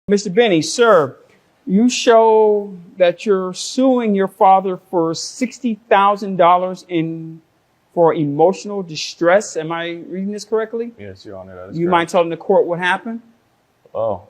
Mr. Benny, sir, you show that you're suing your father for $60,000 for emotional distress. Am I reading this correctly? Yes, Your Honor, that is You correct. mind telling the court what happened? Oh,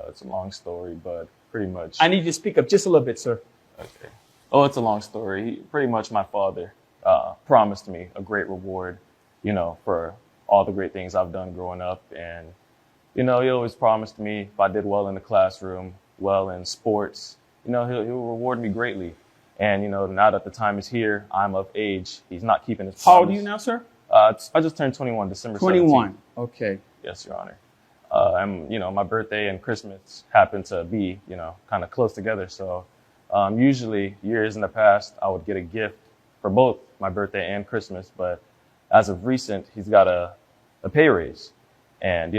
it's a long story, but pretty much. I need you to speak up just a little bit, sir. Okay. Oh, it's a long story. Pretty much my father promised me a great reward, for all the great things I've done growing up. And, he always promised me if I did well in the classroom, well in sports, he'll reward me greatly. And, now that the time is here, I'm of age. He's not keeping his promise. How old are you now, sir? I just turned 21, December 21. 17th. Okay. Yes, Your Honor. And, my birthday and Christmas happen to be, kind of close together. So usually years in the past, I would get a gift for both my birthday and Christmas. But as of recent, he's got a pay raise. And,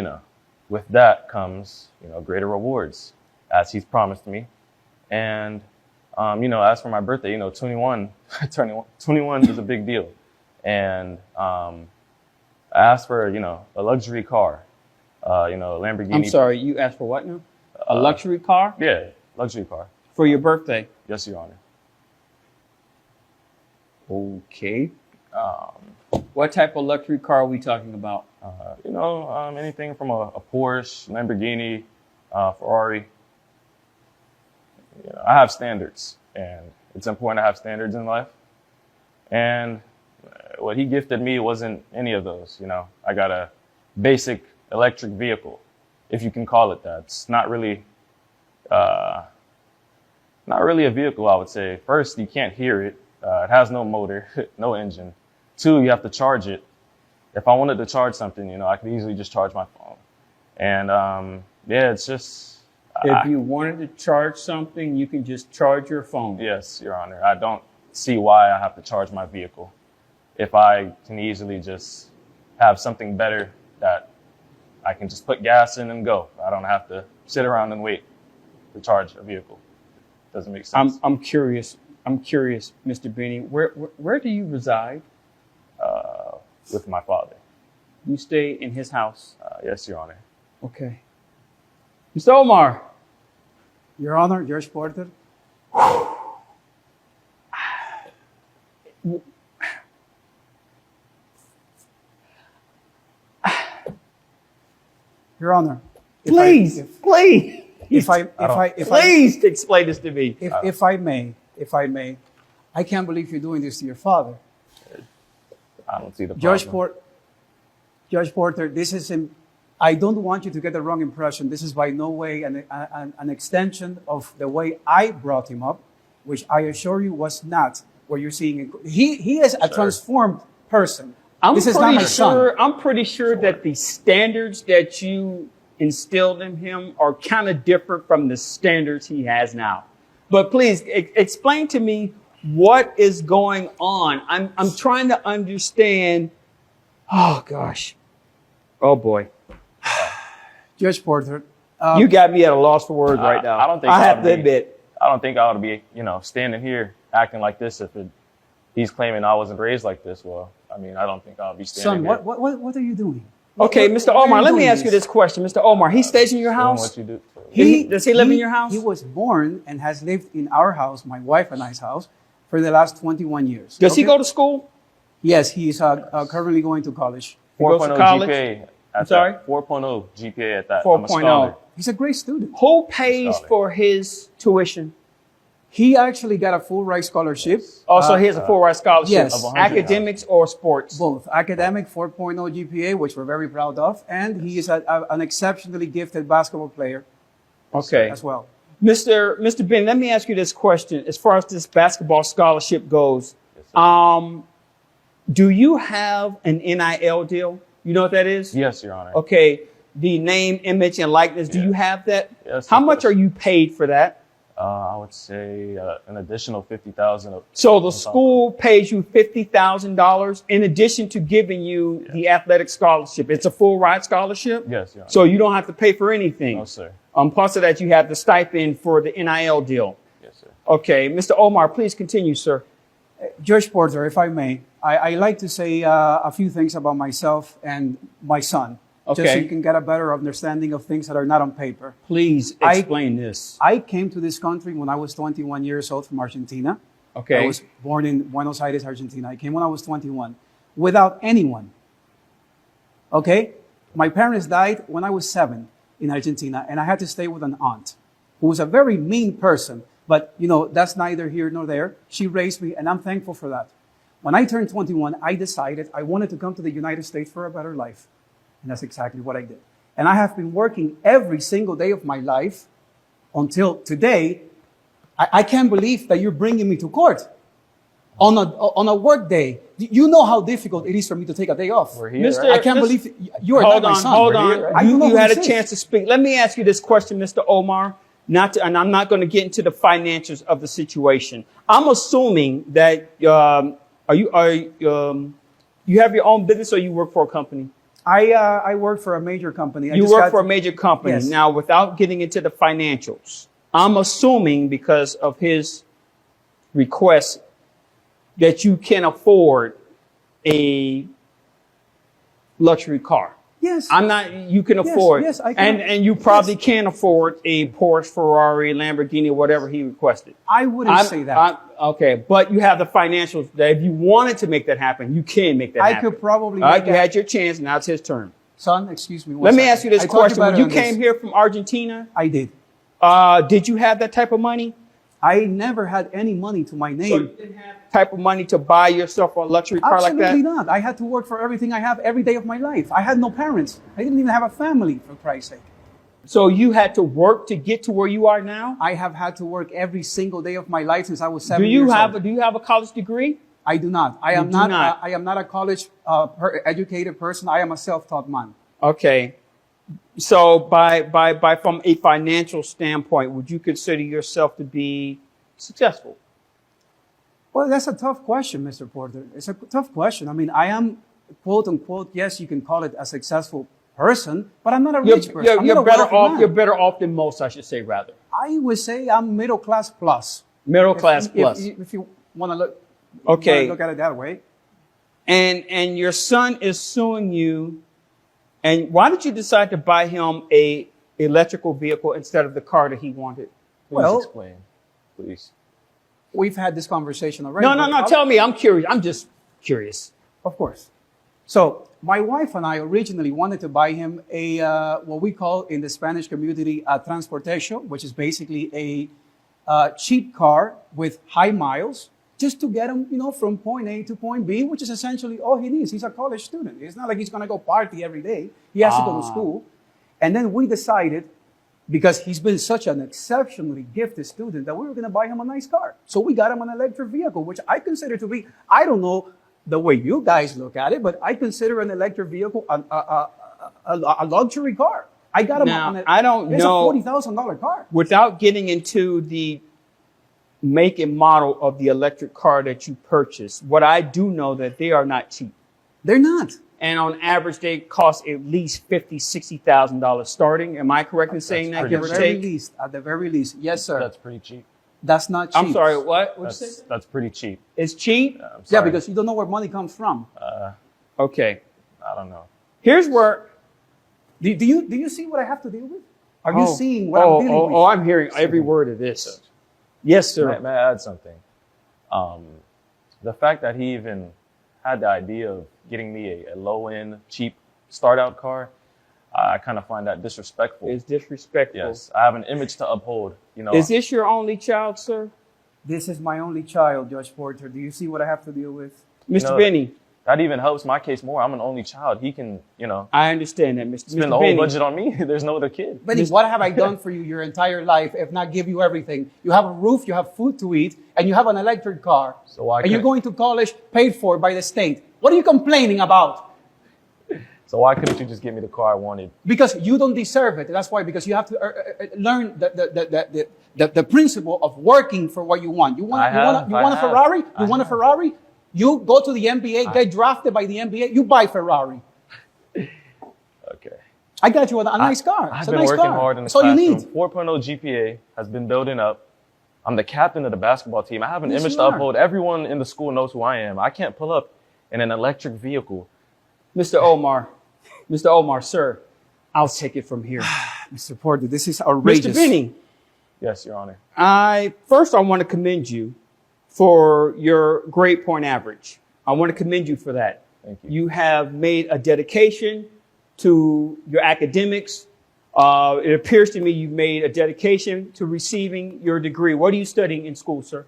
with that comes, greater rewards, as he's promised me. And, as for my birthday, 21 is a big deal. And I asked for, a luxury car, Lamborghini. I'm sorry, you asked for what now? A luxury car? Yeah, luxury car. For your birthday? Yes, Your Honor. Okay. What type of luxury car are we talking about? Anything from a Porsche, Lamborghini, Ferrari. I have standards, and it's important to have standards in life. And what he gifted me wasn't any of those. I got a basic electric vehicle, if you can call it that. It's not really a vehicle, I would say. First, you can't hear it. It has no motor, no engine. 2, you have to charge it. If I wanted to charge something, I could easily just charge my phone. And it's just. If you wanted to charge something, you can just charge your phone. Yes, Your Honor. I don't see why I have to charge my vehicle if I can easily just have something better that I can just put gas in and go. I don't have to sit around and wait to charge a vehicle. Doesn't make sense. I'm curious, Mr. Benny. Where do you reside? With my father. You stay in his house? Yes, Your Honor. Okay. Mr. Omar. Your Honor, Judge Porter. Your Honor. Please. If I Please explain this to me. if I may, I can't believe you're doing this to your father. I don't see the problem. Judge Porter, I don't want you to get the wrong impression. This is by no way an extension of the way I brought him up, which I assure you was not what you're seeing. He is a transformed person. This is not my son. I'm pretty sure that the standards that you instilled in him are kind of different from the standards he has now. But please explain to me what is going on. I'm trying to understand. Oh gosh. Oh boy. Judge Porter. You got me at a loss for words right now. I don't think I have to admit. I don't think I ought to be, standing here acting like this if he's claiming I wasn't raised like this. Well, I don't think I'll be standing Son, here. what are you doing? Okay, Mr. Why are Omar, you let me doing ask you this question. Mr. Omar, he stays in your Doing house? what you do. Does he live in your house? He was born and has lived in our house, my wife and I's house, for the last 21 years. Does he Okay? go to school? Yes, he is currently going to college. He goes to 4.0 college? GPA. I'm sorry? 4.0 GPA at that. I'm a 4.0. scholar. He's a great student. Who pays Scholar. for his tuition? He actually got a full ride scholarship. Also, he has a full ride scholarship. yes. Of 100. Academics or sports? Both academic 4.0 GPA, which we're very proud of, and he is an exceptionally gifted basketball player Okay. as well. Mr. Ben, let me ask you this question. As far as this basketball scholarship goes, Yes, sir. do you have an NIL deal? You know what that is? Yes, Your Honor. Okay. The name, image, and likeness. Do Yeah. you have that? Yes, How of much course. are you paid for that? I would say an additional $50,000. So the school pays you $50,000 in addition to giving you the athletic scholarship. It's a full ride scholarship. Yes, Your Honor. So you don't have to pay for anything. No, sir. Plus of that, you have the stipend for the NIL deal. Yes, sir. Okay. Mr. Omar, please continue, sir. Judge Porter, if I may, I like to say a few things about myself and my son. just so Okay. you can get a better understanding of things that are not on paper. Please I- explain this. I came to this country when I was 21 years old from Argentina. Okay. I was born in Buenos Aires, Argentina. I came when I was 21 without anyone. Okay? My parents died when I was 7 in Argentina, and I had to stay with an aunt who was a very mean person. But, you know, that's neither here nor there. She raised me, and I'm thankful for that. When I turned 21, I decided I wanted to come to the United States for a better life. And that's exactly what I did. And I have been working every single day of my life until today. I can't believe that you're bringing me to court on a work day. You know how difficult it is for me to take a day off. We're here, Mr. right? I can't Mr. believe you are Hold not my on, son. hold We're on. here, right? I don't know You who had a this chance is. to speak. Let me ask you this question, Mr. Omar. And I'm not going to get into the financials of the situation. I'm assuming that you have your own business or you work for a company? I work for a major company. I You just work got- for a major company. Yes. Now, without getting into the financials, I'm assuming because of his request that you can afford a luxury car. Yes. I'm not, you can afford, yes, I can. and you probably can afford a Porsche, Ferrari, Lamborghini, whatever he requested. I wouldn't say that. Okay, but you have the financials that if you wanted to make that happen, you can make that I happen. could probably All right, make you that- had your chance. Now it's his turn. Son, excuse me. one Let me second. ask you this I talked question. about When it you on came this. here from Argentina, I did. did you have that type of money? I never had any money to my So name. you didn't have that type of money to buy yourself a luxury car like Absolutely that? not. I had to work for everything I have every day of my life. I had no parents. I didn't even have a family, for Christ's sake. So you had to work to get to where you are now? I have had to work every single day of my life since I was 7 Do you years have old. do you have a college degree? I do not. I am do not. not. I am not a college educated person. I am a self-taught man. Okay. So by from a financial standpoint, would you consider yourself to be successful? Well, that's a tough question, Mr. Porter. It's a tough question. I mean, I am, quote unquote, yes, you can call it a successful person, but I'm not a rich person. I'm not You're a better wealthy off. man. You're better off than most, I should say, rather. I would say I'm middle class plus. Middle class If- plus. If you want to look, Okay. look at it that way. And your son is suing you. And why did you decide to buy him a electrical vehicle instead of the car that he wanted? Please Well- explain, please. We've had this conversation already. No. but Tell me. I'm curious. I'm just curious. Of course. So my wife and I originally wanted to buy him a what we call in the Spanish community a transportation, which is basically a cheap car with high miles, just to get him, from point A to point B, which is essentially all he needs. He's a college student. It's not like he's going to go party every day. He has to go to school. And then we decided, because he's been such an exceptionally gifted student, that we were going to buy him a nice car. So we got him an electric vehicle, which I consider to be, I don't know the way you guys look at it, but I consider an electric vehicle a luxury car. I got him Now, on I don't know- It's a $40,000 car. Without getting into the make and model of the electric car that you purchased, what I do know that they are not cheap. They're not. And on average, they cost at least $50,000, $60,000 starting. Am I correct in saying that, pretty give or take? At the very least. Yes, sir. That's pretty cheap. That's not cheap. I'm sorry, what? What'd you say? That's pretty cheap. It's cheap? I'm Yeah, sorry. because you don't know where money comes from. Okay. I don't know. Here's where... Do you see what I have to deal with? Are you seeing what I'm dealing with? Oh, I'm hearing every word of this. Yes, sir. May I add something? The fact that he even had the idea of getting me a low-end, cheap start-out car, I kind of find that disrespectful. It's disrespectful. Yes, I have an image to uphold. Is this your only child, sir? This is my only child, Judge Porter. Do you see what I have to deal with? Mr. No. Benny, that even helps my case more. I'm an only child. He can, I understand that, Mr. spend the Mr. whole Benny. budget on me. There's no other kid. Benny, what have I done for you your entire life if not give you everything? You have a roof, you have food to eat, and you have an electric car. So why and you're couldn't- going to college paid for by the state. What are you complaining about? So why couldn't you just give me the car I wanted? Because you don't deserve it. That's why, because you have to learn the principle of working for what you want. You want I a have. Ferrari? You I want a have. Ferrari? You go to the NBA, get drafted by the NBA, you buy Ferrari. Okay. I got you a nice car. I've It's a been nice working car. hard in the That's all you classroom. need. 4.0 GPA has been building up. I'm the captain of the basketball team. I have an Yes, image you to are. uphold. Everyone in the school knows who I am. I can't pull up in an electric vehicle. Mr. Omar, Mr. Omar, sir, I'll take it from here. Mr. Porter, this is outrageous. Mr. Benny, Yes, Your Honor. I want to commend you for your grade point average. I want to commend you for that. Thank you. You have made a dedication to your academics. It appears to me you've made a dedication to receiving your degree. What are you studying in school, sir?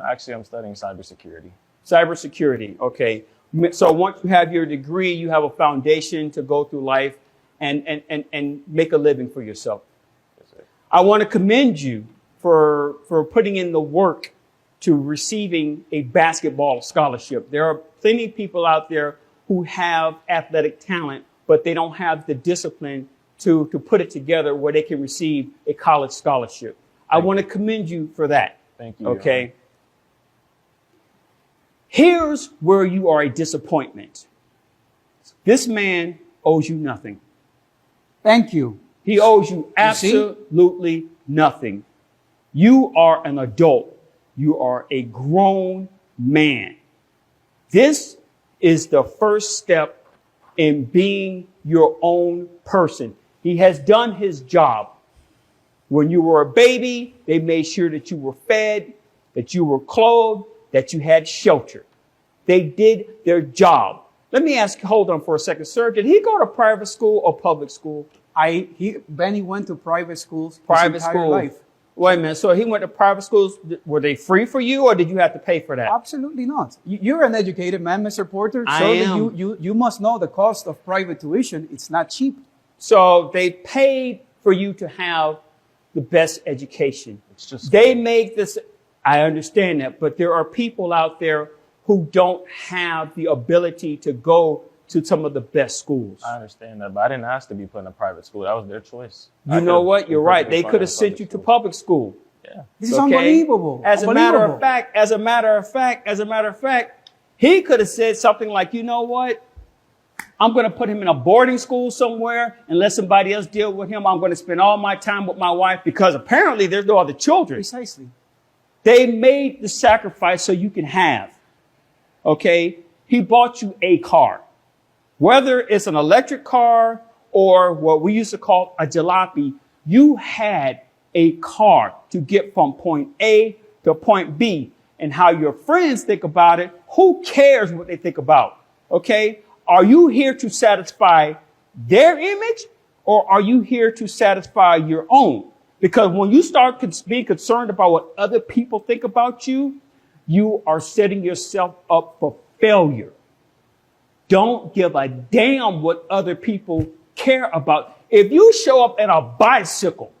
Actually, I'm studying cybersecurity. Cybersecurity. Okay. So once you have your degree, you have a foundation to go through life and make a living for yourself. Yes, sir. I want to commend you for putting in the work to receiving a basketball scholarship. There are plenty of people out there who have athletic talent, but they don't have the discipline to put it together where they can receive a college scholarship. I want to commend you for that. Thank you. Your Okay. Honor. Here's where you are a disappointment. This man owes you nothing. Thank you. He owes you see? absolutely nothing. You are an adult. You are a grown man. This is the first step in being your own person. He has done his job. When you were a baby, they made sure that you were fed, that you were clothed, that you had shelter. They did their job. Let me ask, hold on for a second, sir. Did he go to private school or public school? Benny went to private schools Private his entire school. life. Wait a minute. So he went to private schools. Were they free for you or did you have to pay for that? Absolutely not. You're an educated man, Mr. Porter. I Surely am. you must know the cost of private tuition. It's not cheap. So they paid for you to have the best education. It's just They make this, I understand that, but there are people out there who don't have the ability to go to some of the best schools. I understand that, but I didn't ask to be put in a private school. That was their choice. You know what? You're right. They could have sent you to public school. Yeah. This is Okay? unbelievable. As a matter of Unbelievable. fact, he could have said something like, you know what? I'm going to put him in a boarding school somewhere and let somebody else deal with him. I'm going to spend all my time with my wife because apparently there's no other children. Precisely. They made the sacrifice so you can have. Okay? He bought you a car. Whether it's an electric car or what we used to call a jalopy, you had a car to get from point A to point B. And how your friends think about it, who cares what they think about? Okay? Are you here to satisfy their image or are you here to satisfy your own? Because when you start being concerned about what other people think about you, you are setting yourself up for failure. Don't give a damn what other people care about. If you show up in a bicycle,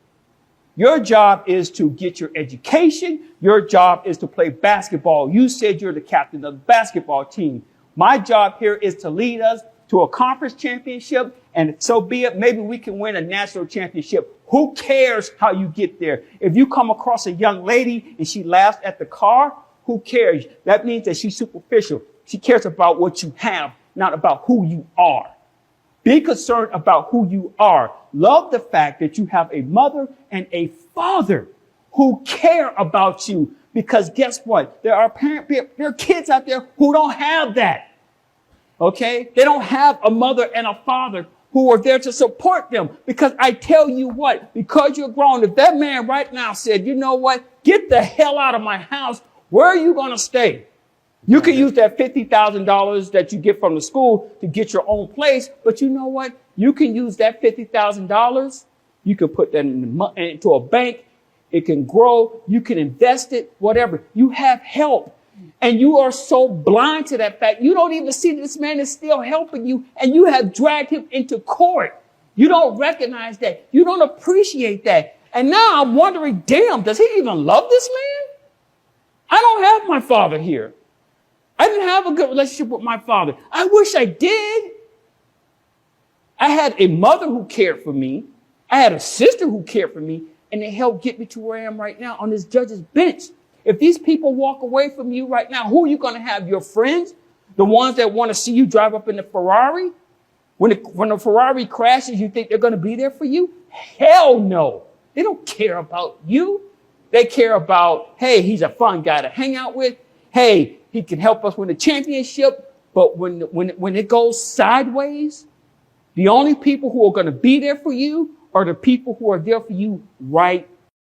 your job is to get your education. Your job is to play basketball. You said you're the captain of the basketball team. My job here is to lead us to a conference championship, and so be it. Maybe we can win a national championship. Who cares how you get there? If you come across a young lady and she laughs at the car, who cares? That means that she's superficial. She cares about what you have, not about who you are. Be concerned about who you are. Love the fact that you have a mother and a father who care about you. Because guess what? There are kids out there who don't have that. Okay? They don't have a mother and a father who are there to support them. Because I tell you what, because you're grown, if that man right now said, you know what, get the hell out of my house, where are you going to stay? You can use that $50,000 that you get from the school to get your own place. But you know what? You can use that $50,000. You can put that into a bank. It can grow. You can invest it, whatever. You have help. And you are so blind to that fact. You don't even see that this man is still helping you. And you have dragged him into court. You don't recognize that. You don't appreciate that. And now I'm wondering, damn, does he even love this man? I don't have my father here. I didn't have a good relationship with my father. I wish I did. I had a mother who cared for me. I had a sister who cared for me, and they helped get me to where I am right now on this judge's bench. If these people walk away from you right now, who are you going to have? Your friends? The ones that want to see you drive up in the Ferrari? When the Ferrari crashes, you think they're going to be there for you? Hell no. They don't care about you. They care about, hey, he's a fun guy to hang out with. Hey, he can help us win the championship. But when it goes sideways, The only people who are going to be there for you are the people who are there for you right